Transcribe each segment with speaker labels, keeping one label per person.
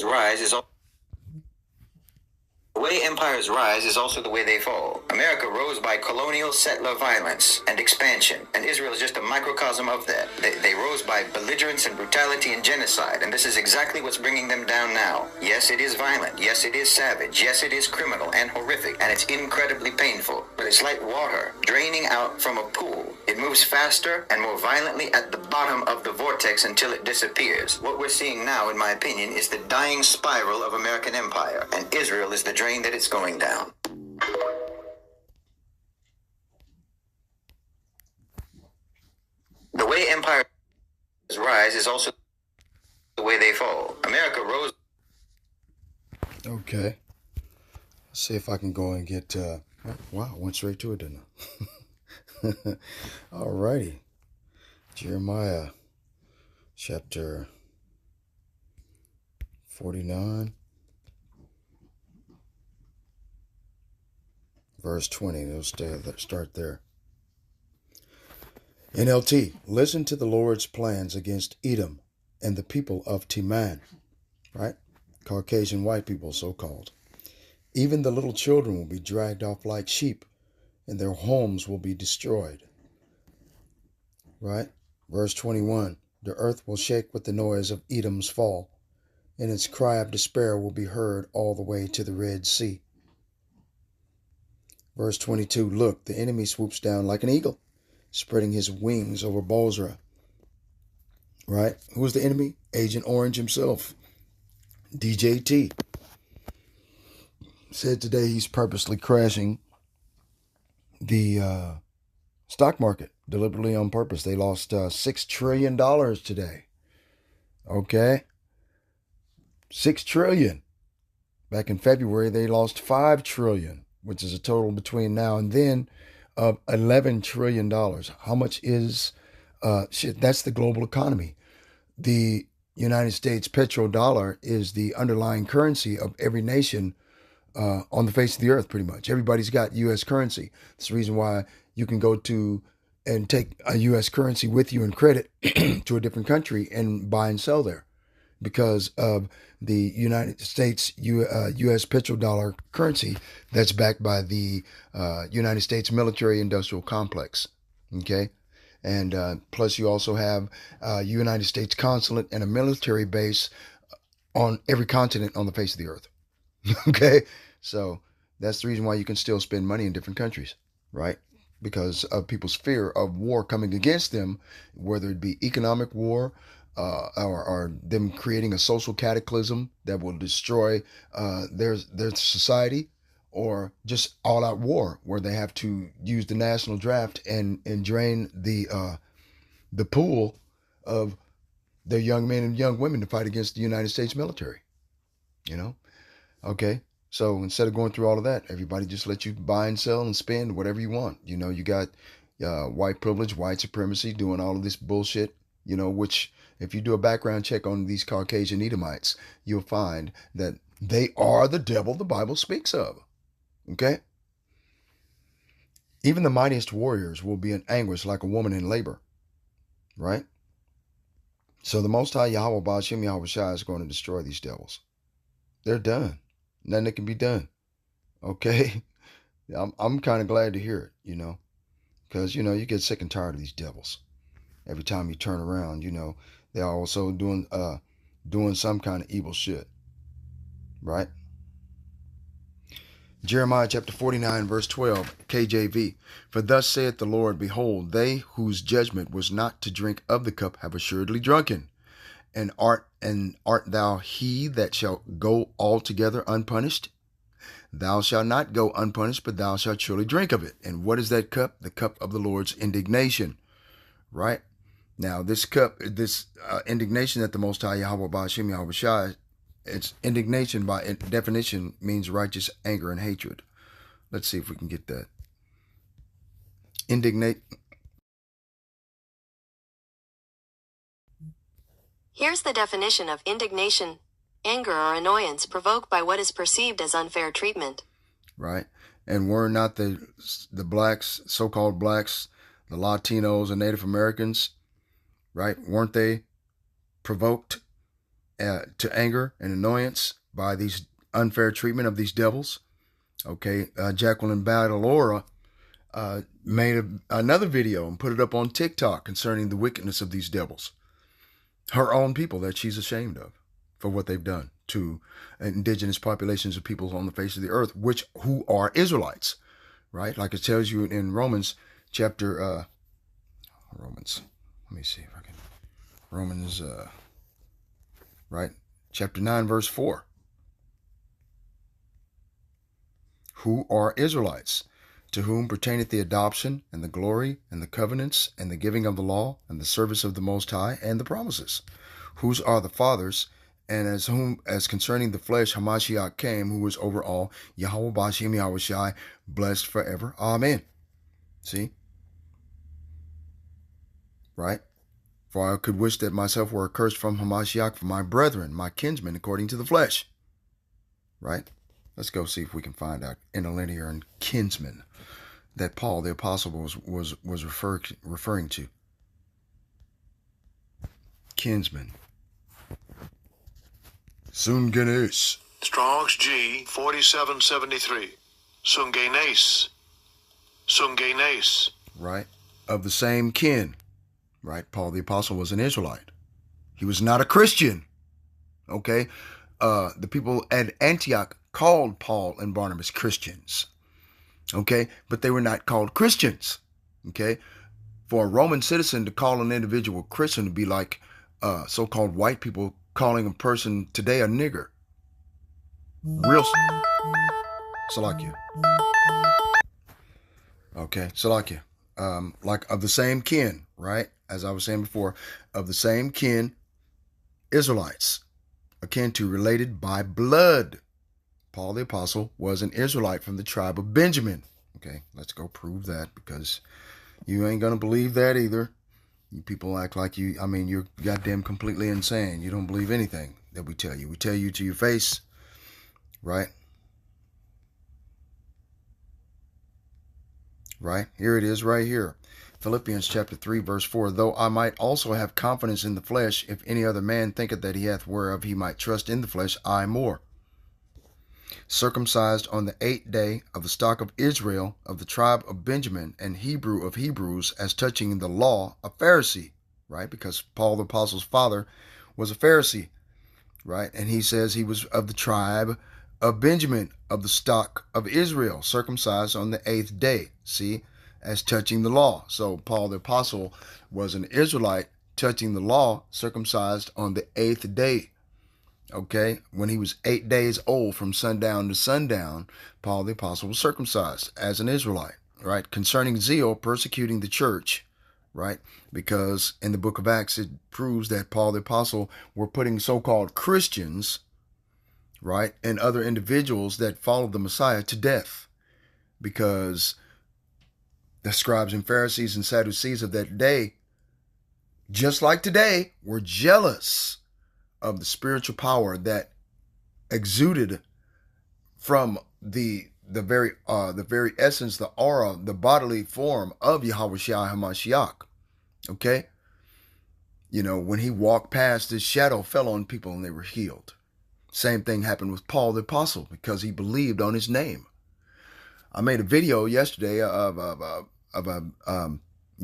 Speaker 1: rise is The way empires rise is also the way they fall. America rose by colonial settler violence and expansion, and Israel is just a microcosm of that. They rose by belligerence and brutality and genocide, and this is exactly what's bringing them down now. Yes, it is violent. Yes, it is savage. Yes, it is criminal and horrific, and it's incredibly painful. But it's like water draining out from a pool. It moves faster and more violently at the bottom of the vortex until it disappears. What we're seeing now, in my opinion, is the dying spiral of American empire, and Israel is the drain that it's going down. The way empires rise is also the way they fall. America rose.
Speaker 2: Okay. Let's see if I can go and get, wow, went straight to it, didn't I? Alrighty. Jeremiah chapter 49. Verse 20, it'll start there. NLT, listen to the Lord's plans against Edom and the people of Teman, right? Caucasian white people, so-called. Even the little children will be dragged off like sheep, and their homes will be destroyed, right? Verse 21, the earth will shake with the noise of Edom's fall, and its cry of despair will be heard all the way to the Red Sea. Verse 22, look, the enemy swoops down like an eagle, spreading his wings over Bozrah. Right? Who's the enemy? Agent Orange himself. DJT. Said today he's purposely crashing the stock market, deliberately on purpose. They lost $6 trillion today. Okay? $6 trillion. Back in February, they lost $5 trillion. Which is a total between now and then of $11 trillion. How much is, that's the global economy. The United States petrodollar is the underlying currency of every nation on the face of the earth, pretty much. Everybody's got U.S. currency. That's the reason why you can go to and take a U.S. currency with you and credit to a different country and buy and sell there. Because of the United States U.S. petrodollar currency that's backed by the United States military-industrial complex, okay? And plus you also have a United States consulate and a military base on every continent on the face of the earth, okay? So that's the reason why you can still spend money in different countries, right? Because of people's fear of war coming against them, whether it be economic war, or them creating a social cataclysm that will destroy their society, or just all-out war where they have to use the national draft and drain the pool of their young men and young women to fight against the United States military. You know? Okay. So instead of going through all of that, everybody just let you buy and sell and spend whatever you want. You know, you got white privilege, white supremacy doing all of this bullshit, you know, which if you do a background check on these Caucasian Edomites, you'll find that they are the devil the Bible speaks of. Okay? Even the mightiest warriors will be in anguish like a woman in labor. Right? So the Most High Yahweh Ba'ashem Yahweh Shai is going to destroy these devils. They're done. Nothing that can be done. Okay? I'm kind of glad to hear it, you know. Because, you know, you get sick and tired of these devils. Every time you turn around, you know, they're also doing some kind of evil shit. Right? Jeremiah chapter 49, verse 12, KJV. For thus saith the Lord, behold, they whose judgment was not to drink of the cup have assuredly drunken. And art thou he that shall go altogether unpunished? Thou shalt not go unpunished, but thou shalt surely drink of it. And what is that cup? The cup of the Lord's indignation. Right? Now, this cup, this indignation that the Most High Yahweh Ba'ashem Yahweh Shai, its indignation by definition means righteous anger and hatred. Let's see if we can get that.
Speaker 3: Here's the definition of indignation: anger or annoyance provoked by what is perceived as unfair treatment.
Speaker 2: Right. And were not the blacks, so-called blacks, the Latinos and Native Americans, right? Weren't they provoked to anger and annoyance by these unfair treatment of these devils. Okay, Jacqueline Badalora made another video and put it up on TikTok concerning the wickedness of these devils, her own people that she's ashamed of for what they've done to indigenous populations of peoples on the face of the earth, who are Israelites, right? Like it tells you in Romans chapter, Romans, let me see if I can, Romans, right? Chapter 9, verse 4. Who are Israelites, to whom pertaineth the adoption and the glory and the covenants and the giving of the law and the service of the Most High and the promises, whose are the fathers, and as concerning the flesh Hamashiach came, who is over all, Yahweh Bashim Yahweh Shai, blessed forever. Amen. See? Right? For I could wish that myself were accursed from Hamashiach for my brethren, my kinsmen, according to the flesh. Right? Let's go see if we can find out interlinear and kinsman that Paul the apostle was referring to. Kinsman. Sungenes.
Speaker 4: Strong's G 4773. Sungenes. Sungenes.
Speaker 2: Right? Of the same kin. Right? Paul the apostle was an Israelite. He was not a Christian. Okay? The people at Antioch called Paul and Barnabas Christians. Okay? But they were not called Christians. Okay? For a Roman citizen to call an individual Christian to be like so-called white people calling a person today a nigger. Real Salakia. Okay, Salakia. Like of the same kin, right? As I was saying before, of the same kin, Israelites, akin to related by blood. Paul the apostle was an Israelite from the tribe of Benjamin. Okay, let's go prove that, because you ain't gonna believe that either. You people act like you're goddamn completely insane. You don't believe anything that we tell you. We tell you to your face, right? Right? Here it is right here. Philippians chapter 3, verse 4. Though I might also have confidence in the flesh, if any other man thinketh that he hath whereof he might trust in the flesh, I more. Circumcised on the 8th day of the stock of Israel, of the tribe of Benjamin, and Hebrew of Hebrews, as touching the law, a Pharisee, right? Because Paul the apostle's father was a Pharisee, right? And he says he was of the tribe of Benjamin, of the stock of Israel, circumcised on the 8th day, see, as touching the law. So Paul the apostle was an Israelite touching the law, circumcised on the 8th day. Okay, when he was 8 days old from sundown to sundown, Paul the apostle was circumcised as an Israelite, right? Concerning zeal, persecuting the church, right? Because in the book of Acts, it proves that Paul the apostle were putting so-called Christians, right, and other individuals that followed the Messiah to death, because the scribes and Pharisees and Sadducees of that day, just like today, were jealous of the spiritual power that exuded from the very essence, the aura, the bodily form of Yahweh Shai HaMashiach. Okay? You know, when he walked past, his shadow fell on people and they were healed. Same thing happened with Paul the apostle, because he believed on his name. I made a video yesterday of a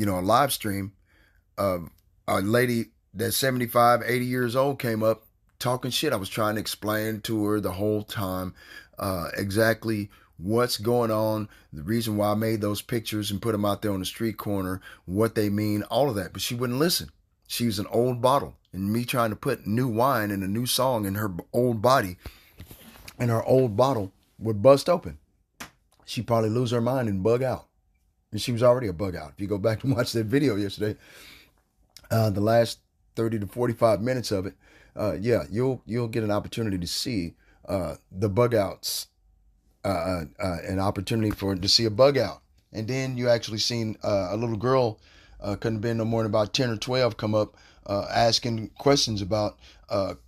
Speaker 2: live stream of a lady that's 75, 80 years old came up talking shit. I was trying to explain to her the whole time exactly what's going on, the reason why I made those pictures and put them out there on the street corner, what they mean, all of that. But she wouldn't listen. She was an old bottle. And me trying to put new wine and a new song in her old body, and her old bottle would bust open. She'd probably lose her mind and bug out. And she was already a bug out. If you go back and watch that video yesterday, the last 30 to 45 minutes of it, you'll get an opportunity to see the bug outs, an opportunity to see a bug out. And then you actually seen a little girl, couldn't have been no more than about 10 or 12, come up asking questions about,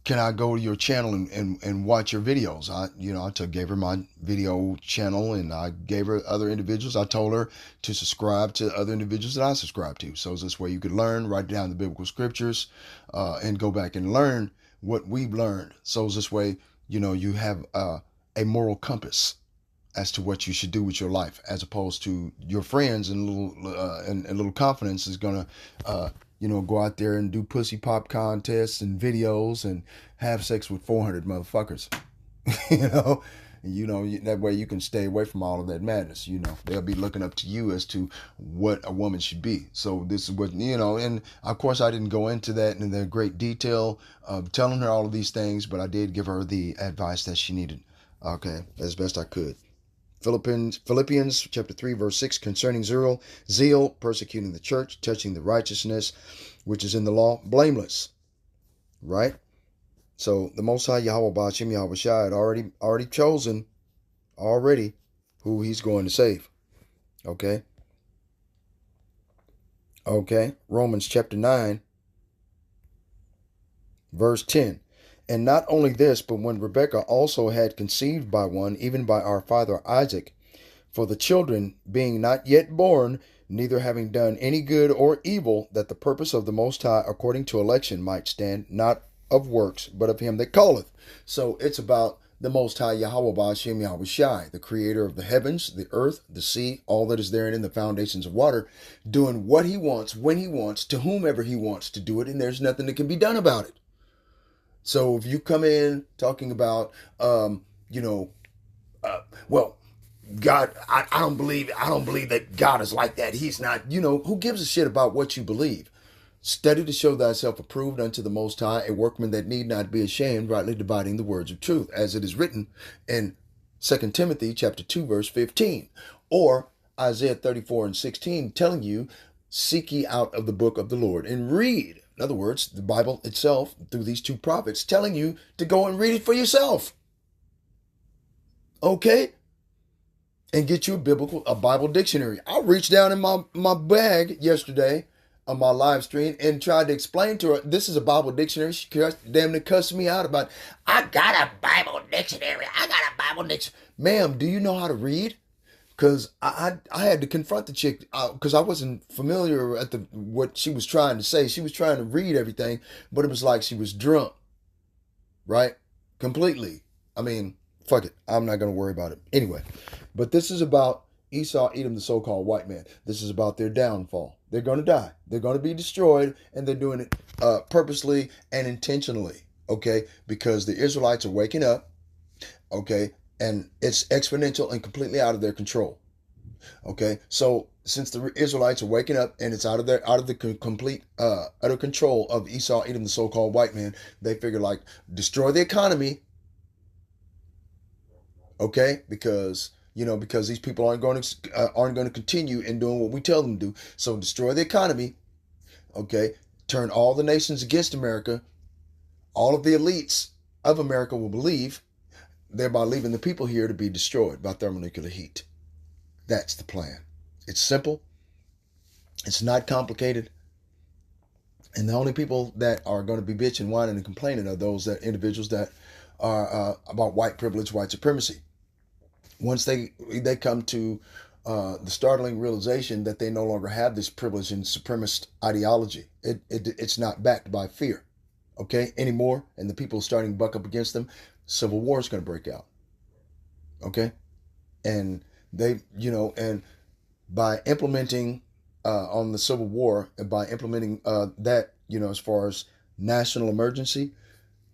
Speaker 2: can I go to your channel and watch your videos? I gave her my video channel, and I gave her other individuals. I told her to subscribe to other individuals that I subscribe to. So this way you could learn, write down the biblical scriptures, and go back and learn what we've learned. So this way, you have a moral compass as to what you should do with your life, as opposed to your friends and little confidence is gonna go out there and do pussy pop contests and videos and have sex with 400 motherfuckers. That way you can stay away from all of that madness. They'll be looking up to you as to what a woman should be. So this is what, and of course I didn't go into that in the great detail of telling her all of these things, but I did give her the advice that she needed, okay, as best I could. Philippians chapter 3 verse 6, concerning zeal, persecuting the church, touching the righteousness which is in the law, blameless. Right? So the Most High Yahweh Ba'ashem Yahweh Shai had already chosen who he's going to save. Okay? Okay. Romans chapter 9 verse 10. And not only this, but when Rebekah also had conceived by one, even by our father Isaac, for the children being not yet born, neither having done any good or evil, that the purpose of the Most High according to election might stand, not of works, but of him that calleth. So it's about the Most High Yahweh Ba'ashem Yahweh Shai, the creator of the heavens, the earth, the sea, all that is therein in the foundations of water, doing what he wants, when he wants, to whomever he wants to do it, and there's nothing that can be done about it. So if you come in talking about, well, God, I don't believe that God is like that. He's not, who gives a shit about what you believe? Study to show thyself approved unto the Most High, a workman that need not be ashamed, rightly dividing the words of truth, as it is written in 2 Timothy chapter 2, verse 15, or Isaiah 34 and 16, telling you, seek ye out of the book of the Lord and read. In other words, the Bible itself, through these two prophets, telling you to go and read it for yourself. Okay? And get you a Bible dictionary. I reached down in my bag yesterday on my live stream and tried to explain to her, this is a Bible dictionary. She damn near cussed me out about, I got a Bible dictionary. Ma'am, do you know how to read? Because I had to confront the chick because I wasn't familiar at what she was trying to say. She was trying to read everything, but it was like she was drunk, right? Completely. I mean, fuck it. I'm not going to worry about it. Anyway, but this is about Esau, Edom, the so-called white man. This is about their downfall. They're going to die. They're going to be destroyed, and they're doing it purposely and intentionally, okay? Because the Israelites are waking up, okay? And it's exponential and completely out of their control. Okay, so since the Israelites are waking up and it's out of the complete utter control of Esau, Edom, the so-called white man, they figure like destroy the economy. Okay, because these people aren't going to continue in doing what we tell them to do. So destroy the economy. Okay, turn all the nations against America. All of the elites of America will believe, thereby leaving the people here to be destroyed by thermonuclear heat. That's the plan. It's simple. It's not complicated. And the only people that are going to be bitching, whining, and complaining are those individuals that are about white privilege, white supremacy. Once they come to the startling realization that they no longer have this privilege and supremacist ideology, it's not backed by fear, okay, anymore, and the people starting to buck up against them, civil war is going to break out, okay, and and by implementing on the Civil War, and by implementing that, as far as national emergency,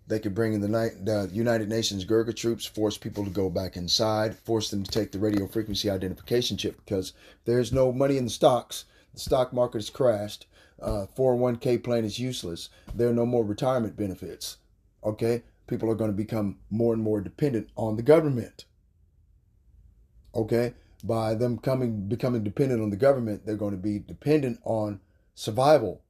Speaker 2: they could bring in the United Nations Gurkha troops, force people to go back inside, force them to take the radio frequency identification chip, because there's no money in the stocks. The stock market has crashed. 401k plan is useless. There are no more retirement benefits. Okay? People are going to become more and more dependent on the government. Okay? By them becoming dependent on the government, they're going to be dependent on survival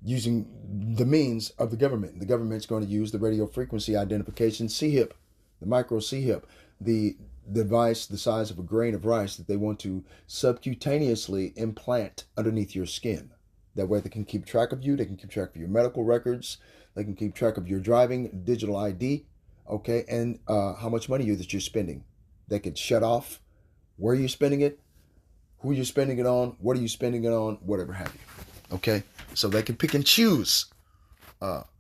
Speaker 2: using the means of the government. The government's going to use the radio frequency identification CHIP, the micro CHIP, the device the size of a grain of rice that they want to subcutaneously implant underneath your skin. That way they can keep track of you, they can keep track of your medical records, they can keep track of your driving, digital ID, okay, and how much money that you're spending. They could shut off where you're spending it, who you're spending it on, what are you spending it on, whatever have you. Okay? So they can pick and choose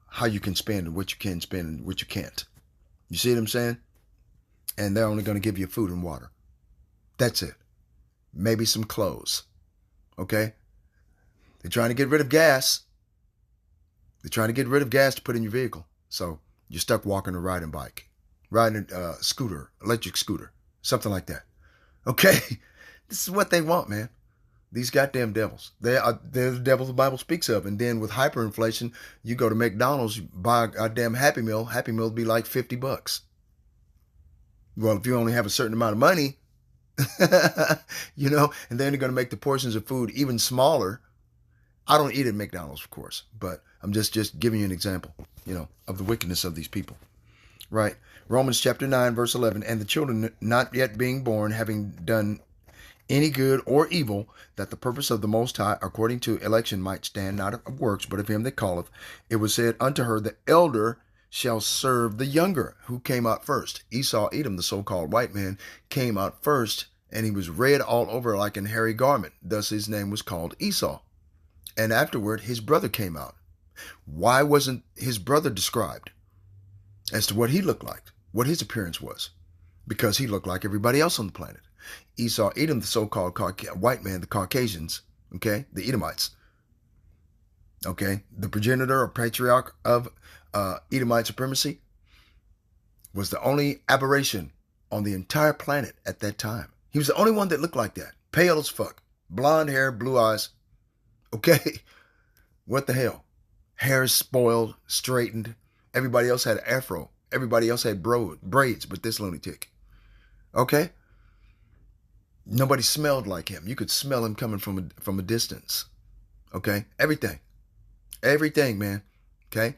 Speaker 2: how you can spend and what you can spend and what you can't. You see what I'm saying? And they're only going to give you food and water. That's it. Maybe some clothes. Okay? They're trying to get rid of gas. They're trying to get rid of gas to put in your vehicle. So you're stuck walking or riding bike. Riding a scooter, electric scooter. Something like that. Okay? This is what they want, man. These goddamn devils. They're the devils the Bible speaks of. And then with hyperinflation, you go to McDonald's, you buy a goddamn Happy Meal. Happy Meal will be like $50. Well, if you only have a certain amount of money, you know, and then they're going to make the portions of food even smaller. I don't eat at McDonald's, of course, but I'm just giving you an example, you know, of the wickedness of these people. Right? Romans chapter 9, verse 11, and the children not yet being born, having done any good or evil, that the purpose of the Most High, according to election, might stand, not of works, but of him that calleth. It was said unto her, the elder shall serve the younger. Who came out first? Esau, Edom, the so-called white man, came out first, and he was red all over like an hairy garment. Thus his name was called Esau. And afterward, his brother came out. Why wasn't his brother described as to what he looked like, what his appearance was? Because he looked like everybody else on the planet. Esau, Edom, the so-called white man, the Caucasians, okay, the Edomites, okay, the progenitor or patriarch of Edomite supremacy, was the only aberration on the entire planet at that time. He was the only one that looked like that. Pale as fuck. Blonde hair, blue eyes. Okay, what the hell? Hair is spoiled, straightened. Everybody else had an afro. Everybody else had braids, but this lunatic. Okay? Nobody smelled like him. You could smell him coming from a distance. Okay? Everything, man. Okay?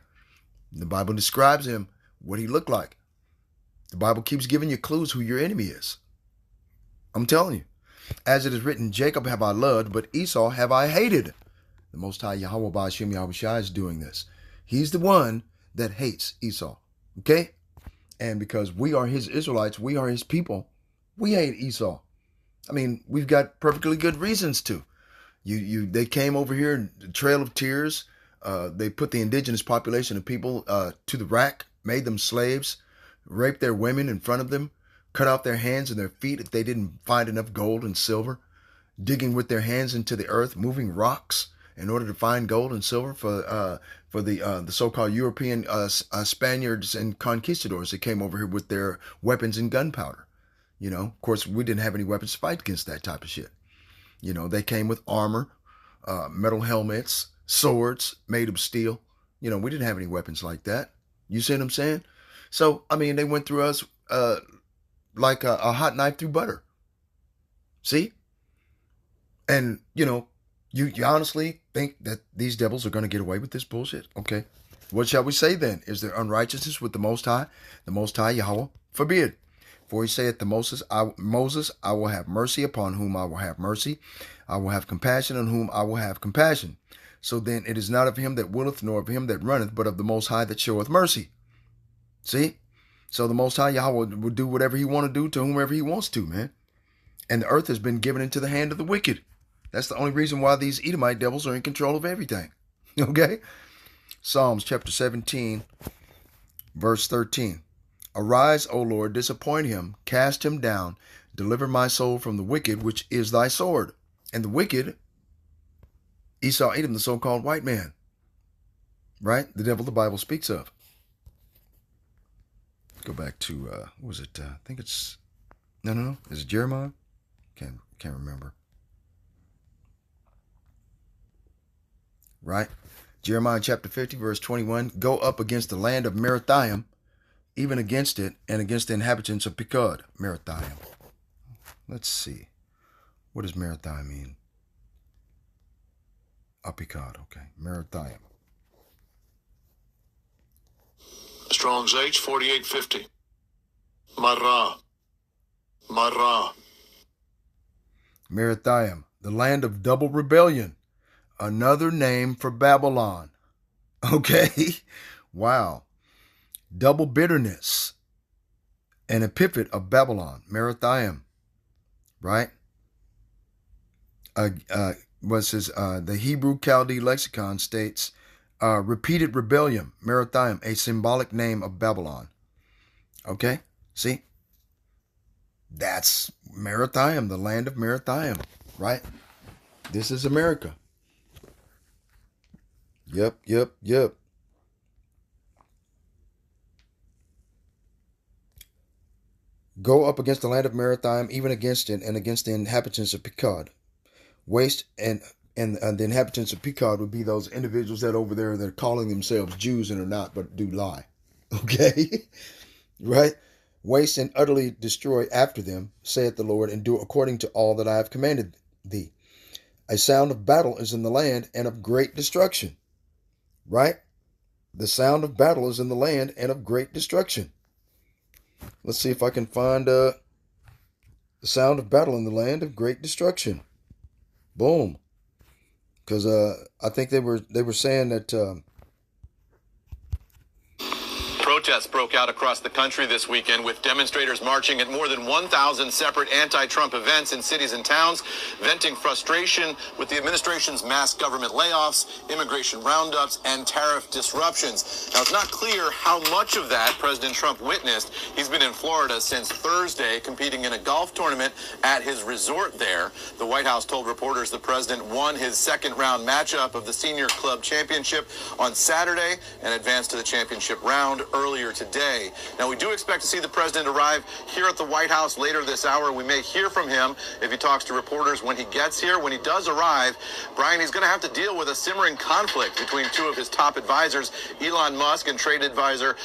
Speaker 2: The Bible describes him, what he looked like. The Bible keeps giving you clues who your enemy is. I'm telling you. As it is written, Jacob have I loved, but Esau have I hated. The Most High Yahweh Ba'ashem Yahushua is doing this. He's the one that hates Esau. Okay? And because we are his Israelites, we are his people, we hate Esau. I mean, we've got perfectly good reasons to. They came over here, the Trail of Tears. They put the indigenous population of people to the rack, made them slaves, raped their women in front of them, cut off their hands and their feet if they didn't find enough gold and silver, digging with their hands into the earth, moving rocks in order to find gold and silver for the so-called European Spaniards and conquistadors that came over here with their weapons and gunpowder. You know, of course, we didn't have any weapons to fight against that type of shit. You know, they came with armor, metal helmets, swords made of steel. You know, we didn't have any weapons like that. You see what I'm saying? So, I mean, they went through us like a hot knife through butter. See? And, you know, you honestly think that these devils are going to get away with this bullshit? Okay. What shall we say then? Is there unrighteousness with the Most High? The Most High Yahweh forbid. For he saith to Moses, I will have mercy upon whom I will have mercy. I will have compassion on whom I will have compassion. So then it is not of him that willeth, nor of him that runneth, but of the Most High that showeth mercy. See? So the Most High Yahweh will do whatever he want to do to whomever he wants to, man. And the earth has been given into the hand of the wicked. That's the only reason why these Edomite devils are in control of everything. Okay? Psalms chapter 17, verse 13. Arise, O Lord, disappoint him, cast him down, deliver my soul from the wicked, which is thy sword. And the wicked, Esau, Edom, the so-called white man. Right? The devil the Bible speaks of. Go back to, what was it? I think it's, no. Is it Jeremiah? Can't remember. Right? Jeremiah chapter 50, verse 21. Go up against the land of Merathaim, even against it, and against the inhabitants of Pekod, Merathaim. Let's see. What does Merathaim mean? Pekod, okay. Merathaim.
Speaker 4: Strong's H 4850. Marah.
Speaker 2: Merathaim, the land of double rebellion. Another name for Babylon. Okay? Wow. Double bitterness. An epithet of Babylon. Merathaim. Right? The Hebrew Chaldee lexicon states Repeated rebellion, Merathaim, a symbolic name of Babylon. Okay, see? That's Merathaim, the land of Merathaim, right? This is America. Yep. Go up against the land of Merathaim, even against it, and against the inhabitants of Pekod. Waste and the inhabitants of Pekod would be those individuals that over there that are calling themselves Jews and are not, but do lie. Okay? Right? Waste and utterly destroy after them, saith the Lord, and do according to all that I have commanded thee. A sound of battle is in the land and of great destruction. Right? The sound of battle is in the land and of great destruction. Let's see if I can find the sound of battle in the land of great destruction. Boom. Because I think they were saying that
Speaker 5: Protests broke out across the country this weekend, with demonstrators marching at more than 1,000 separate anti-Trump events in cities and towns, venting frustration with the administration's mass government layoffs, immigration roundups, and tariff disruptions. Now, it's not clear how much of that President Trump witnessed. He's been in Florida since Thursday, competing in a golf tournament at his resort there. The White House told reporters the president won his second-round matchup of the Senior Club Championship on Saturday and advanced to the championship round earlier today. Now, we do expect to see the president arrive here at the White House later this hour. We may hear from him if he talks to reporters when he gets here. When he does arrive, Brian, he's going to have to deal with a simmering conflict between two of his top advisors, Elon Musk and trade advisor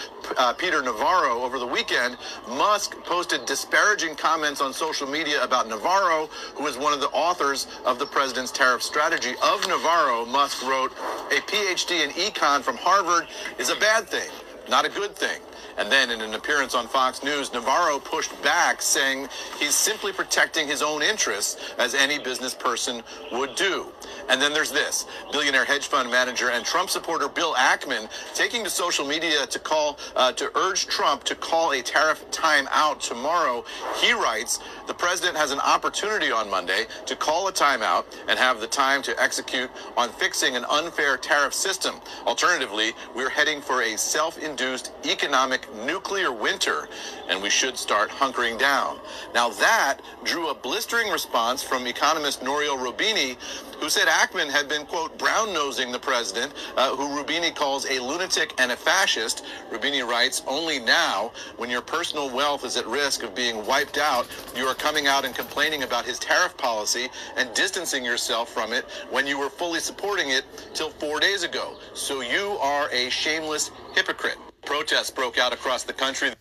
Speaker 5: Peter Navarro. Over the weekend, Musk posted disparaging comments on social media about Navarro, who is one of the authors of the president's tariff strategy. Of Navarro, Musk wrote, "A PhD in econ from Harvard is a bad thing, not a good thing." And then in an appearance on Fox News, Navarro pushed back, saying he's simply protecting his own interests, as any business person would do. And then there's this: billionaire hedge fund manager and Trump supporter Bill Ackman taking to social media to urge Trump to call a tariff timeout tomorrow. He writes, "The president has an opportunity on Monday to call a timeout and have the time to execute on fixing an unfair tariff system. Alternatively, we're heading for a self-induced economic nuclear winter, and we should start hunkering down." Now, that drew a blistering response from economist Nouriel Roubini, who said Ackman had been, quote, brown-nosing the president, who Roubini calls a lunatic and a fascist. Roubini writes, "Only now, when your personal wealth is at risk of being wiped out, you are coming out and complaining about his tariff policy and distancing yourself from it when you were fully supporting it till 4 days ago. So you are a shameless hypocrite." Protests broke out across the country.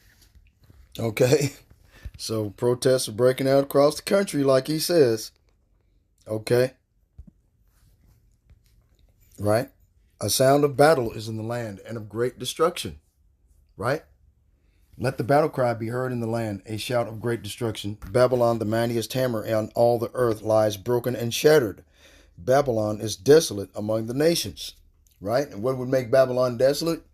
Speaker 2: Okay, so protests are breaking out across the country, like he says. Okay, right? A sound of battle is in the land and of great destruction, right? Let the battle cry be heard in the land, a shout of great destruction. Babylon, the mightiest hammer on all the earth, lies broken and shattered. Babylon is desolate among the nations, right? And what would make Babylon desolate?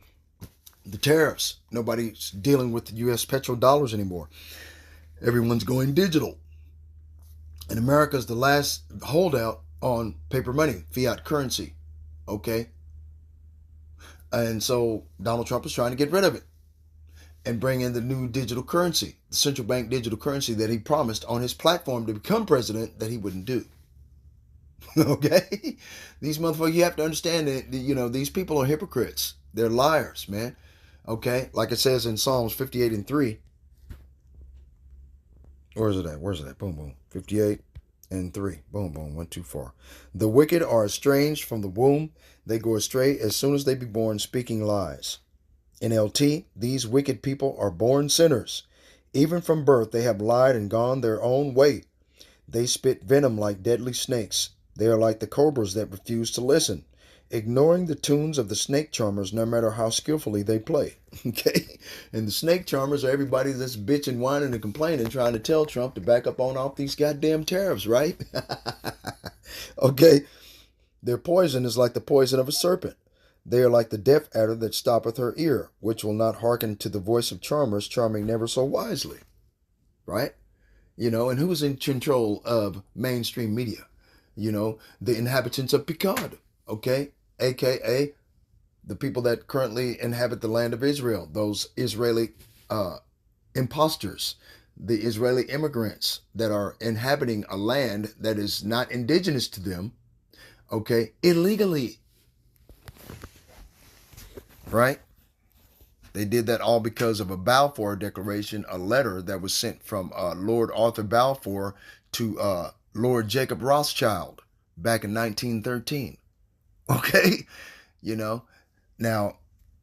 Speaker 2: The tariffs. Nobody's dealing with the U.S. petrodollars anymore. Everyone's going digital. And America's the last holdout on paper money, fiat currency. Okay? And so Donald Trump is trying to get rid of it and bring in the new digital currency, the central bank digital currency that he promised on his platform to become president that he wouldn't do. Okay? These motherfuckers, you have to understand that, these people are hypocrites. They're liars, man. Okay, like it says in Psalms 58 and 3. Where's it at? Boom, boom. 58 and 3. Boom, boom. Went too far. The wicked are estranged from the womb. They go astray as soon as they be born, speaking lies. NLT, these wicked people are born sinners. Even from birth they have lied and gone their own way. They spit venom like deadly snakes. They are like the cobras that refuse to listen, ignoring the tunes of the snake charmers no matter how skillfully they play. Okay? And the snake charmers are everybody that's bitching, whining, and complaining, trying to tell Trump to back up on off these goddamn tariffs, right? Okay? Their poison is like the poison of a serpent. They are like the deaf adder that stoppeth her ear, which will not hearken to the voice of charmers, charming never so wisely. Right? And who's in control of mainstream media? The inhabitants of Pecod. Okay? AKA the people that currently inhabit the land of Israel, those Israeli imposters, the Israeli immigrants that are inhabiting a land that is not indigenous to them, okay, illegally, right? They did that all because of a Balfour Declaration, a letter that was sent from Lord Arthur Balfour to Lord Jacob Rothschild back in 1913. Okay? You know, now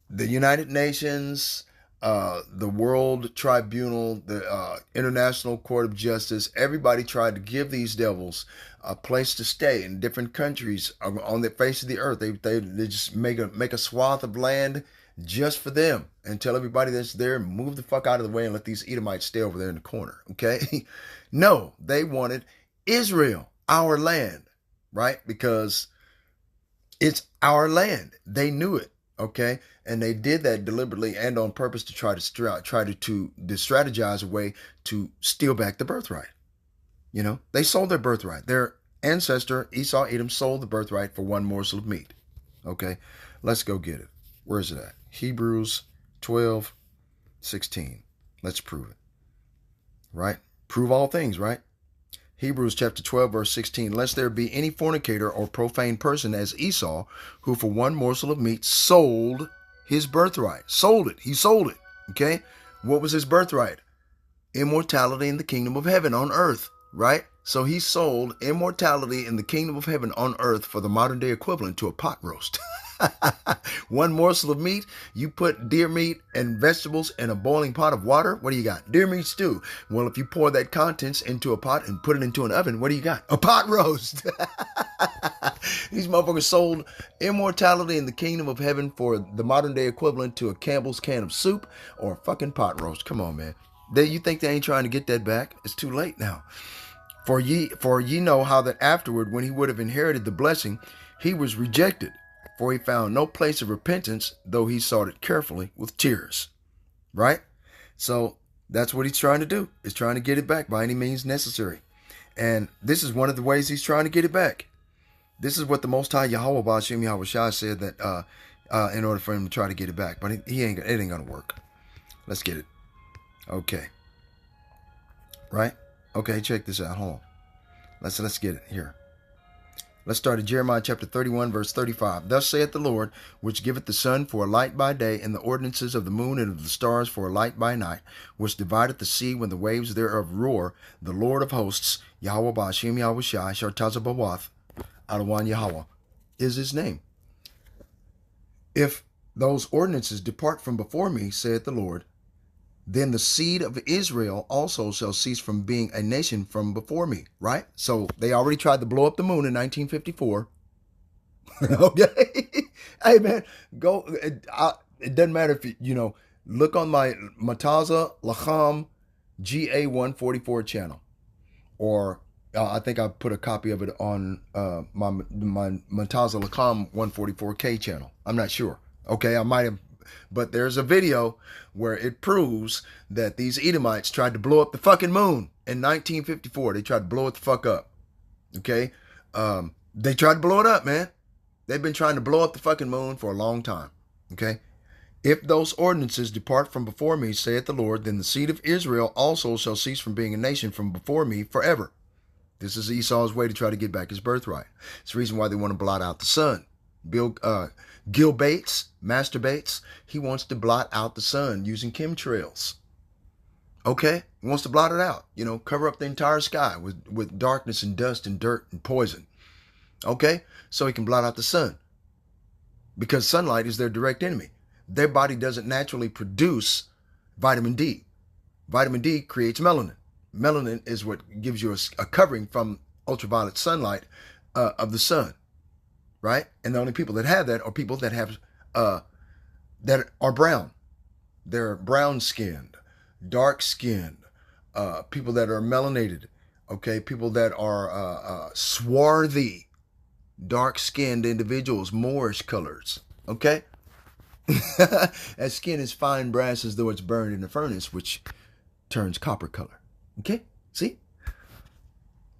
Speaker 2: the United Nations, the World Tribunal, the International Court of Justice, everybody tried to give these devils a place to stay in different countries on the face of the earth. They just make a swath of land just for them and tell everybody that's there, move the fuck out of the way and let these Edomites stay over there in the corner. Okay? No, they wanted Israel, our land, right? Because it's our land. They knew it. Okay, and they did that deliberately and on purpose to try to strategize a way to steal back the birthright. You know, they sold their birthright. Their ancestor Esau Edom sold the birthright for one morsel of meat. Okay, let's go get it. Where is it at? Hebrews 12:16. Let's prove it. Right? Prove all things, right? Hebrews chapter 12, verse 16, lest there be any fornicator or profane person as Esau, who for one morsel of meat sold his birthright. Sold it. He sold it. Okay? What was his birthright? Immortality in the kingdom of heaven on earth, right? So he sold immortality in the kingdom of heaven on earth for the modern day equivalent to a pot roast. One morsel of meat, you put deer meat and vegetables in a boiling pot of water. What do you got? Deer meat stew. Well, if you pour that contents into a pot and put it into an oven, what do you got? A pot roast. These motherfuckers sold immortality in the kingdom of heaven for the modern day equivalent to a Campbell's can of soup or a fucking pot roast. Come on, man. You think they ain't trying to get that back? It's too late now. For ye know how that afterward, when he would have inherited the blessing, he was rejected. For he found no place of repentance, though he sought it carefully with tears. Right? So that's what he's trying to do. He's trying to get it back by any means necessary. And this is one of the ways he's trying to get it back. This is what the Most High Yahweh Ba'ashem Yahweh Shai said that in order for him to try to get it back. But it ain't going to work. Let's get it. Okay. Right? Okay, check this out. Hold on. Let's get it here. Let's start at Jeremiah chapter 31, verse 35. Thus saith the Lord, which giveth the sun for a light by day, and the ordinances of the moon and of the stars for a light by night, which divideth the sea when the waves thereof roar. The Lord of hosts, Yahweh Ba'ashem Yahweh Shai, Shartazabawath, Adawan Yahweh, is his name. If those ordinances depart from before me, saith the Lord, then the seed of Israel also shall cease from being a nation from before me, right? So they already tried to blow up the moon in 1954. Okay? Hey, man, go. It doesn't matter if you look on my Mataza Lacham GA144 channel. Or I think I put a copy of it on my Mataza Lacham 144K channel. I'm not sure. Okay, I might have. But there's a video where it proves that these Edomites tried to blow up the fucking moon in 1954. They tried to blow it the fuck up. Okay? They tried to blow it up, man. They've been trying to blow up the fucking moon for a long time. Okay? If those ordinances depart from before me, saith the Lord, then the seed of Israel also shall cease from being a nation from before me forever. This is Esau's way to try to get back his birthright. It's the reason why they want to blot out the sun. Gil Bates, Master Bates, he wants to blot out the sun using chemtrails. Okay? He wants to blot it out. Cover up the entire sky with darkness and dust and dirt and poison. Okay? So he can blot out the sun. Because sunlight is their direct enemy. Their body doesn't naturally produce vitamin D. Vitamin D creates melanin. Melanin is what gives you a covering from ultraviolet sunlight of the sun. Right? And the only people that have that are people that have that are brown. They're brown skinned, dark skinned, people that are melanated, okay, people that are swarthy, dark skinned individuals, Moorish colors. Okay? As skin is fine brass as though it's burned in a furnace, which turns copper color. Okay? See?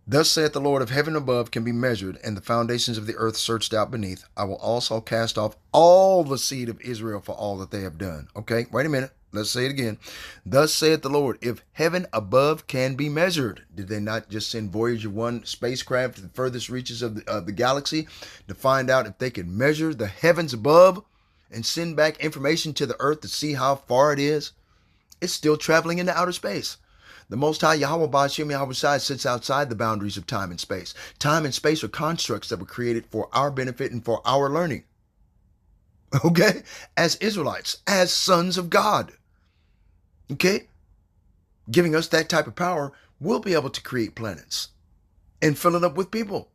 Speaker 2: Thus saith the Lord, if heaven above can be measured, and the foundations of the earth searched out beneath, I will also cast off all the seed of Israel for all that they have done. Okay, wait a minute. Let's say it again. Thus saith the Lord, if heaven above can be measured. Did they not just send Voyager 1 spacecraft to the furthest reaches of the galaxy to find out if they could measure the heavens above and send back information to the earth to see how far it is? It's still traveling into outer space. The Most High Yahweh Ba'ashem Yahweh Shai sits outside the boundaries of time and space. Time and space are constructs that were created for our benefit and for our learning. Okay? As Israelites, as sons of God. Okay? Giving us that type of power, we'll be able to create planets and fill it up with people.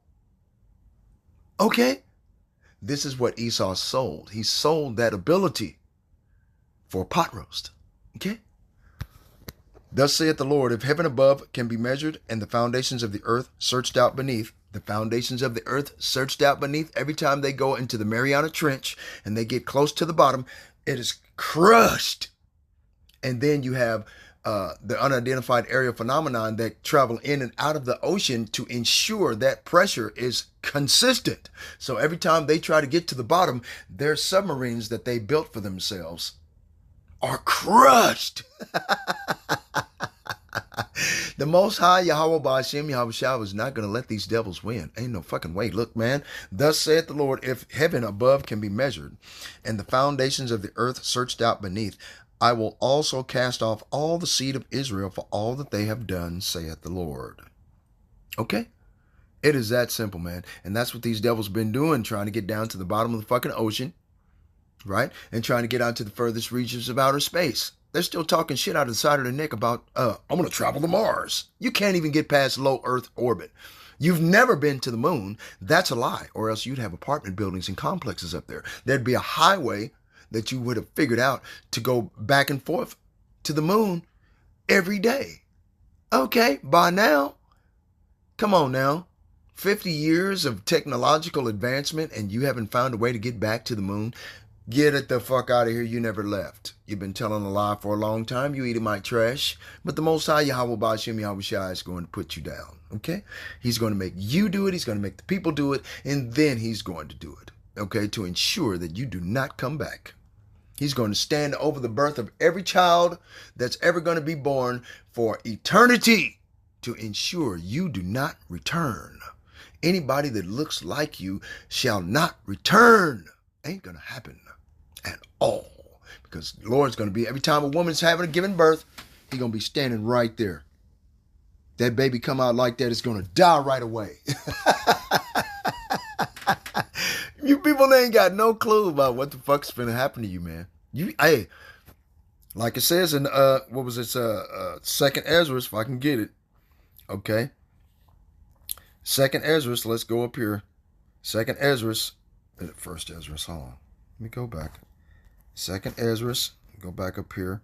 Speaker 2: Okay? This is what Esau sold. He sold that ability for a pot roast. Okay? Thus saith the Lord, if heaven above can be measured, and the foundations of the earth searched out beneath, the foundations of the earth searched out beneath, every time they go into the Mariana Trench and they get close to the bottom, it is crushed. And then you have the unidentified area phenomenon that travel in and out of the ocean to ensure that pressure is consistent. So every time they try to get to the bottom, their submarines that they built for themselves are crushed. The Most High Yahweh Ba'ashem Yahweh Shai was not going to let these devils win. Ain't no fucking way. Look, man. Thus saith the Lord, if heaven above can be measured, and the foundations of the earth searched out beneath, I will also cast off all the seed of Israel for all that they have done, saith the Lord. Okay? It is that simple, man. And that's what these devils been doing, trying to get down to the bottom of the fucking ocean, right? And trying to get out to the furthest reaches of outer space. They're still talking shit out of the side of their neck about, I'm going to travel to Mars. You can't even get past low Earth orbit. You've never been to the moon. That's a lie. Or else you'd have apartment buildings and complexes up there. There'd be a highway that you would have figured out to go back and forth to the moon every day. Okay, by now, come on now. 50 years of technological advancement and you haven't found a way to get back to the moon? Get it the fuck out of here. You never left. You've been telling a lie for a long time. You eating my trash. But the Most High Yahweh Ba'ashem Yahweh Shai is going to put you down. Okay? He's going to make you do it. He's going to make the people do it. And then he's going to do it. Okay? To ensure that you do not come back. He's going to stand over the birth of every child that's ever going to be born for eternity to ensure you do not return. Anybody that looks like you shall not return. Ain't going to happen at all. Because the Lord's going to be, every time a woman's giving birth, he's going to be standing right there. That baby come out like that, it's going to die right away. You people ain't got no clue about what the fuck's going to happen to you, man. Hey, like it says in, what was it, Second Ezra, if I can get it. Okay. Second Ezra, let's go up here. Second Ezra, First Ezra, hold on. Let me go back. Second Ezra, go back up here.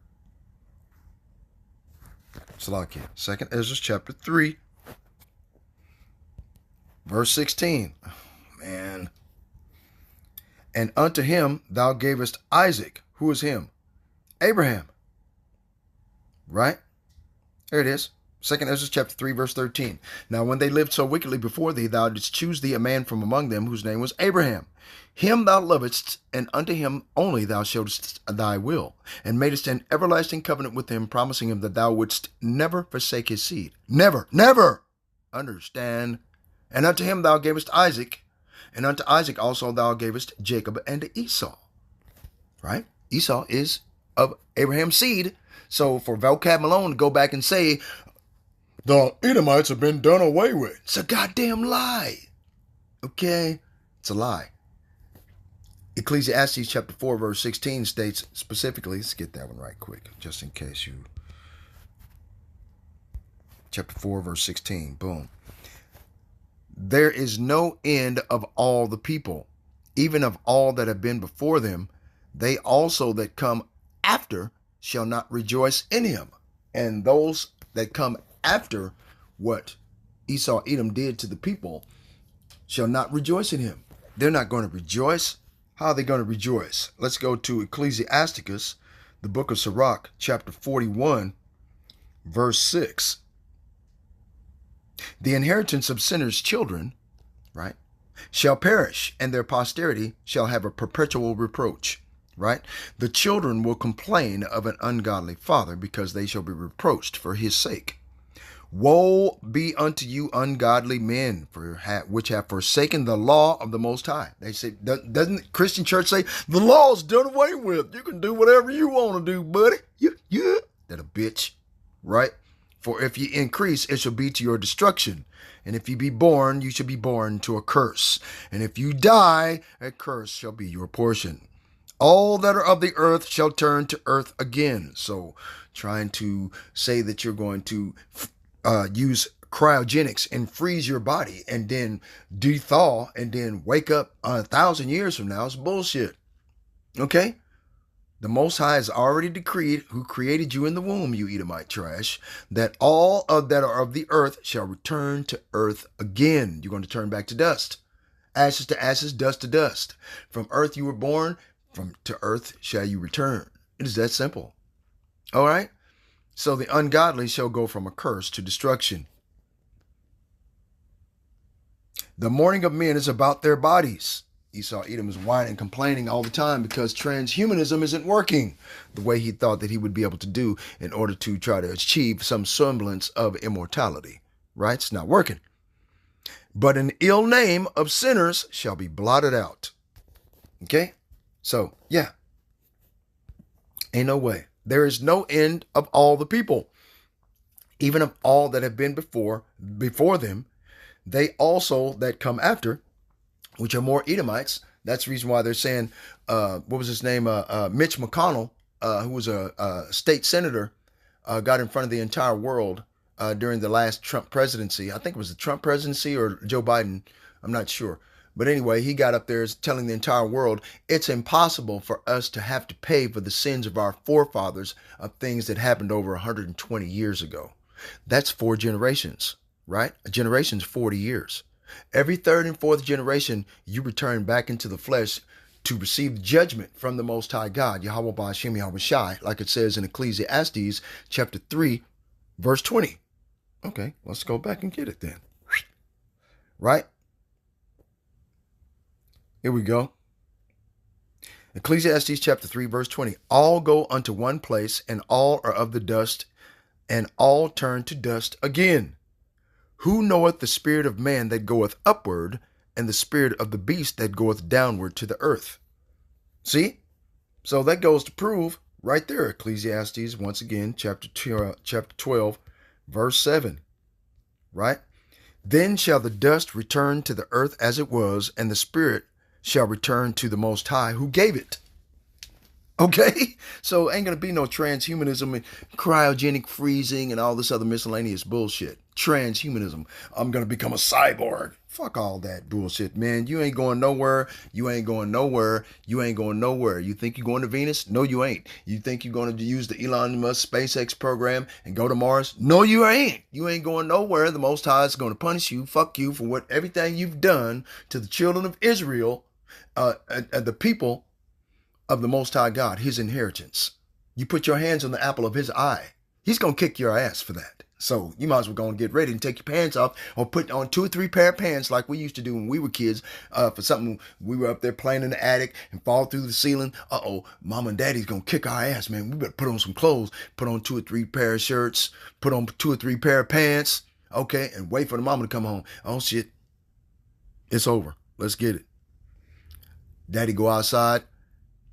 Speaker 2: Salakia. Second Ezra chapter 3, verse 16. Oh, man. And unto him thou gavest Isaac. Who is him? Abraham. Right? There it is. Second Ezra chapter 3, verse 13. Now when they lived so wickedly before thee, thou didst choose thee a man from among them, whose name was Abraham. Him thou lovedst, and unto him only thou showedst thy will, and madest an everlasting covenant with him, promising him that thou wouldst never forsake his seed. Never, never! Understand? And unto him thou gavest Isaac, and unto Isaac also thou gavest Jacob and Esau. Right? Esau is of Abraham's seed. So for vocab Malone to go back and say, the Edomites have been done away with, it's a goddamn lie. Okay? It's a lie. Ecclesiastes chapter 4, verse 16 states specifically, let's get that one right quick, just in case you. Chapter 4, verse 16, boom. There is no end of all the people, even of all that have been before them. They also that come after shall not rejoice in him. And those that come after what Esau Edom did to the people shall not rejoice in him. They're not going to rejoice. How are they going to rejoice? Let's go to Ecclesiasticus, the book of Sirach, chapter 41, verse 6. The inheritance of sinners' children, right, shall perish, and their posterity shall have a perpetual reproach, right? The children will complain of an ungodly father, because they shall be reproached for his sake. Woe be unto you, ungodly men, which have forsaken the law of the Most High. They say, doesn't the Christian church say, the law's done away with? You can do whatever you want to do, buddy. Yeah, that a bitch, right? For if ye increase, it shall be to your destruction. And if ye be born, you shall be born to a curse. And if you die, a curse shall be your portion. All that are of the earth shall turn to earth again. So trying to say that you're going to use cryogenics and freeze your body and then de-thaw and then wake up 1,000 years from now is bullshit. Okay? The Most High has already decreed, who created you in the womb, you Edomite trash, that all that are of the earth shall return to earth again. You're going to turn back to dust. Ashes to ashes, dust to dust. From earth you were born, to earth shall you return. It is that simple. All right? So the ungodly shall go from a curse to destruction. The mourning of men is about their bodies. Esau Edom is whining and complaining all the time because transhumanism isn't working the way he thought that he would be able to do in order to try to achieve some semblance of immortality. Right? It's not working. But an ill name of sinners shall be blotted out. Okay? So, yeah. Ain't no way. There is no end of all the people, even of all that have been before them. They also that come after, which are more Edomites. That's the reason why they're saying, what was his name? Mitch McConnell, who was a state senator, got in front of the entire world during the last Trump presidency. I think it was the Trump presidency or Joe Biden. I'm not sure. But anyway, he got up there telling the entire world, it's impossible for us to have to pay for the sins of our forefathers of things that happened over 120 years ago. That's 4 generations, right? A generation's 40 years. Every third and fourth generation, you return back into the flesh to receive judgment from the Most High God, Yahweh Ba'ashem Yahweh Shai, like it says in Ecclesiastes chapter 3, verse 20. Okay, let's go back and get it then. Right? Here we go. Ecclesiastes chapter 3, verse 20. All go unto one place, and all are of the dust, and all turn to dust again. Who knoweth the spirit of man that goeth upward, and the spirit of the beast that goeth downward to the earth? See? So that goes to prove right there, Ecclesiastes, once again, chapter 12, verse 7. Right? Then shall the dust return to the earth as it was, and the spirit shall return to the Most High who gave it. Okay? So ain't going to be no transhumanism and cryogenic freezing and all this other miscellaneous bullshit. Transhumanism. I'm going to become a cyborg. Fuck all that bullshit, man. You ain't going nowhere. You ain't going nowhere. You ain't going nowhere. You think you're going to Venus? No, you ain't. You think you're going to use the Elon Musk SpaceX program and go to Mars? No, you ain't. You ain't going nowhere. The Most High is going to punish you. Fuck you for everything you've done to the children of Israel, the people of the Most High God, his inheritance. You put your hands on the apple of his eye. He's going to kick your ass for that. So you might as well go and get ready and take your pants off or put on 2 or 3 pair of pants like we used to do when we were kids for something. We were up there playing in the attic and fall through the ceiling. Uh-oh, mom and daddy's going to kick our ass, man. We better put on some clothes, put on 2 or 3 pair of shirts, put on 2 or 3 pair of pants, okay, and wait for the mama to come home. Oh, shit. It's over. Let's get it. Daddy go outside,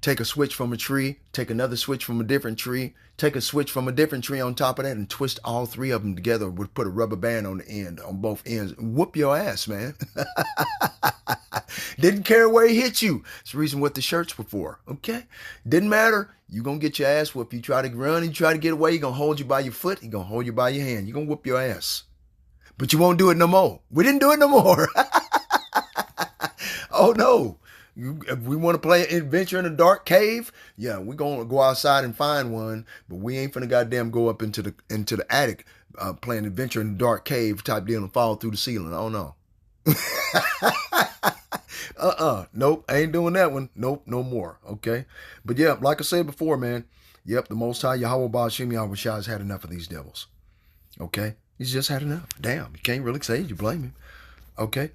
Speaker 2: take a switch from a tree, take another switch from a different tree, take a switch from a different tree on top of that, and twist all 3 of them together. Would put a rubber band on the end, on both ends. Whoop your ass, man. Didn't care where he hit you. It's the reason what the shirts were for, okay? Didn't matter. You're going to get your ass whooped. You try to run, you try to get away, he's going to hold you by your foot, he's going to hold you by your hand. You're going to whoop your ass. But you won't do it no more. We didn't do it no more. Oh, no. If we want to play an adventure in a dark cave, yeah, we're going to go outside and find one, but we ain't finna goddamn go up into the attic playing adventure in a dark cave type deal and fall through the ceiling. Oh, no. Nope, I ain't doing that one. Nope, no more, okay? But yeah, like I said before, man, yep, the Most High, Yahweh Ba'ashem Yahweh Shai has had enough of these devils, okay? He's just had enough. Damn, you can't really say you blame him. Okay.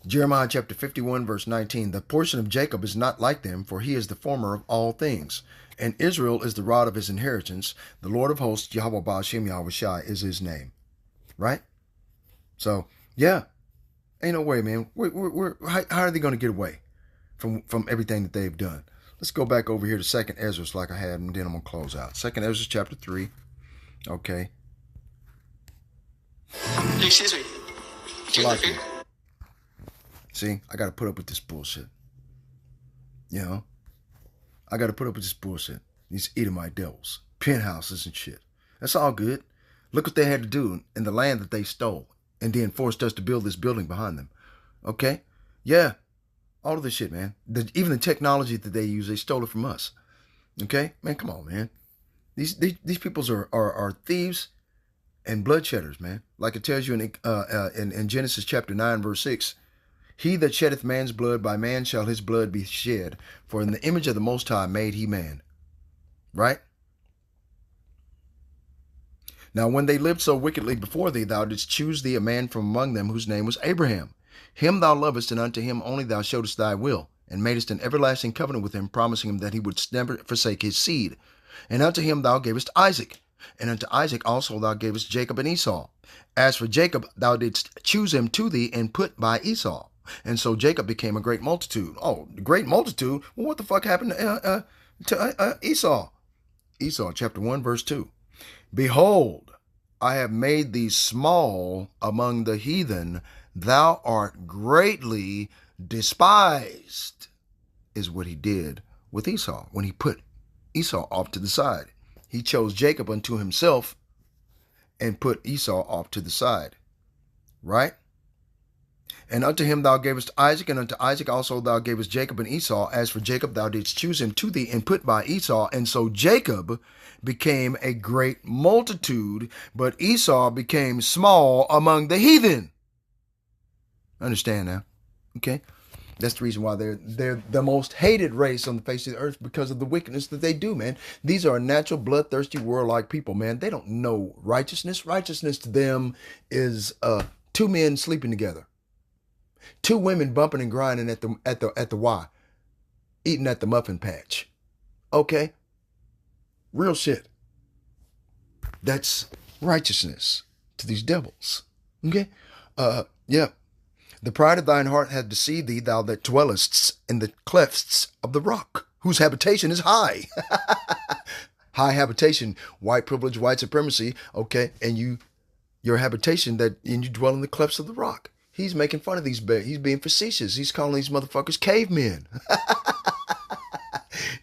Speaker 2: Jeremiah chapter 51, verse 19. The portion of Jacob is not like them, for he is the former of all things. And Israel is the rod of his inheritance. The Lord of hosts, Yahweh Ba'ashem Yahweh Shai, is his name. Right? So, yeah. Ain't no way, man. How are they going to get away from everything that they've done? Let's go back over here to 2nd Ezra like I had, and then I'm going to close out. 2nd Ezra chapter 3. Okay.
Speaker 6: Excuse me. Do you live here?
Speaker 2: See, I got to put up with this bullshit. You know? I got to put up with this bullshit. These Edomite devils. Penthouses and shit. That's all good. Look what they had to do in the land that they stole and then forced us to build this building behind them. Okay? Yeah. All of this shit, man. Even the technology that they use, they stole it from us. Okay? Man, come on, man. These peoples are thieves and bloodshedders, man. Like it tells you in Genesis chapter 9, verse 6. He that sheddeth man's blood, by man shall his blood be shed. For in the image of the Most High made he man. Right? Now when they lived so wickedly before thee, thou didst choose thee a man from among them, whose name was Abraham. Him thou lovest, and unto him only thou showedest thy will, and madest an everlasting covenant with him, promising him that he would never forsake his seed. And unto him thou gavest Isaac, and unto Isaac also thou gavest Jacob and Esau. As for Jacob, thou didst choose him to thee, and put by Esau. And so Jacob became a great multitude. Oh, great multitude? Well, what the fuck happened to Esau? Esau, chapter 1, verse 2. Behold, I have made thee small among the heathen. Thou art greatly despised, is what he did with Esau when he put Esau off to the side. He chose Jacob unto himself and put Esau off to the side. Right? And unto him thou gavest Isaac, and unto Isaac also thou gavest Jacob and Esau. As for Jacob, thou didst choose him to thee, and put by Esau. And so Jacob became a great multitude, but Esau became small among the heathen. Understand now? Okay? That's the reason why they're the most hated race on the face of the earth, because of the wickedness that they do, man. These are natural, bloodthirsty, warlike people, man. They don't know righteousness. Righteousness to them is two men sleeping together. Two women bumping and grinding at the Y, eating at the muffin patch. Okay? Real shit. That's righteousness to these devils. Okay? Yeah. The pride of thine heart hath deceived thee, thou that dwellest in the clefts of the rock, whose habitation is high. High habitation, white privilege, white supremacy. Okay? And your habitation and you dwell in the clefts of the rock. He's making fun of these bears. He's being facetious. He's calling these motherfuckers cavemen.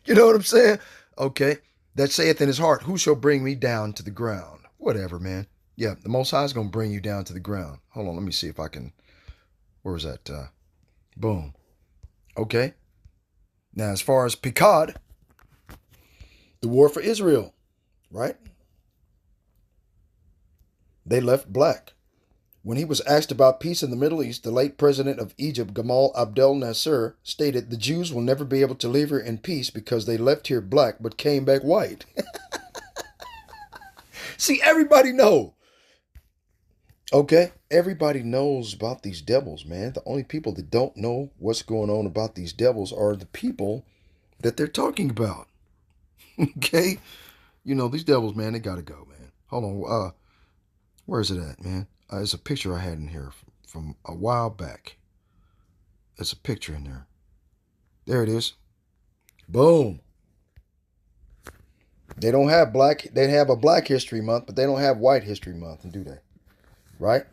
Speaker 2: You know what I'm saying? Okay. That saith in his heart, who shall bring me down to the ground? Whatever, man. Yeah, the Most High is going to bring you down to the ground. Hold on, let me see if I can. Where was that? Boom. Okay. Now, as far as Picard, the war for Israel, right? They left black. When he was asked about peace in the Middle East, the late president of Egypt, Gamal Abdel Nasser, stated, the Jews will never be able to live here in peace because they left here black but came back white. See, everybody know. Okay? Everybody knows about these devils, man. The only people that don't know what's going on about these devils are the people that they're talking about. Okay? You know, these devils, man, they gotta go, man. Hold on. Where is it at, man? There's a picture I had in here from a while back. There's a picture in there. There it is. Boom. They don't have they have a Black History Month, but they don't have White History Month, do they? Right?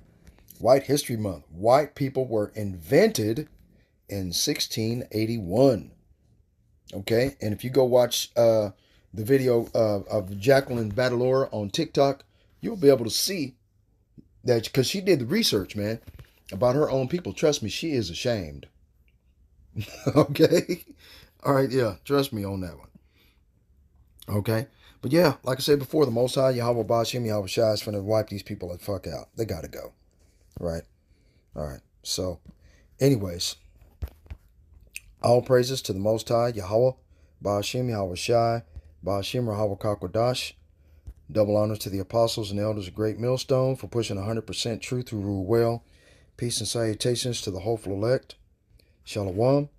Speaker 2: White History Month. White people were invented in 1681. Okay? And if you go watch the video of Jacqueline Badalore on TikTok, you'll be able to see that, because she did the research, man, about her own people. Trust me, she is ashamed. Okay? All right, yeah, trust me on that one. Okay? But yeah, like I said before, the Most High, Yahweh Ba'ashem, Yahweh Shai, is finna wipe these people the fuck out. They gotta go. Right? All right. So, anyways, all praises to the Most High, Yahweh Ba'ashem, Yahweh Shai, Ba'ashem, Rahawah Kakwadash. Double honors to the apostles and elders of Great Millstone for pushing 100% truth to rule well. Peace and salutations to the hopeful elect. Shalom.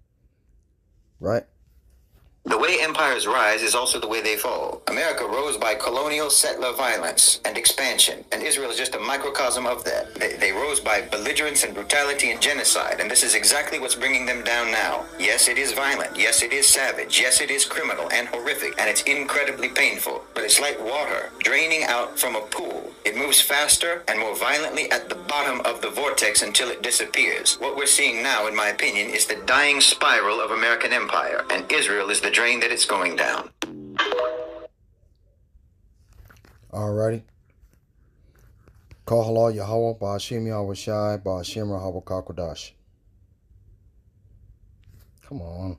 Speaker 2: Right?
Speaker 1: The way empires rise is also the way they fall. America rose by colonial settler violence and expansion, and Israel is just a microcosm of that. They rose by belligerence and brutality and genocide, and this is exactly what's bringing them down now. Yes, it is violent. Yes, it is savage. Yes, it is criminal and horrific, and it's incredibly painful. But it's like water draining out from a pool. It moves faster and more violently at the bottom of the vortex until it disappears. What we're seeing now, in my opinion, is the dying spiral of American empire, and Israel is the drain that it's going down.
Speaker 2: Alrighty. Call halal Yahweh, Ba'ashim Yahweh Shai, Ba'ashim Rahawah Kakodash. Come on.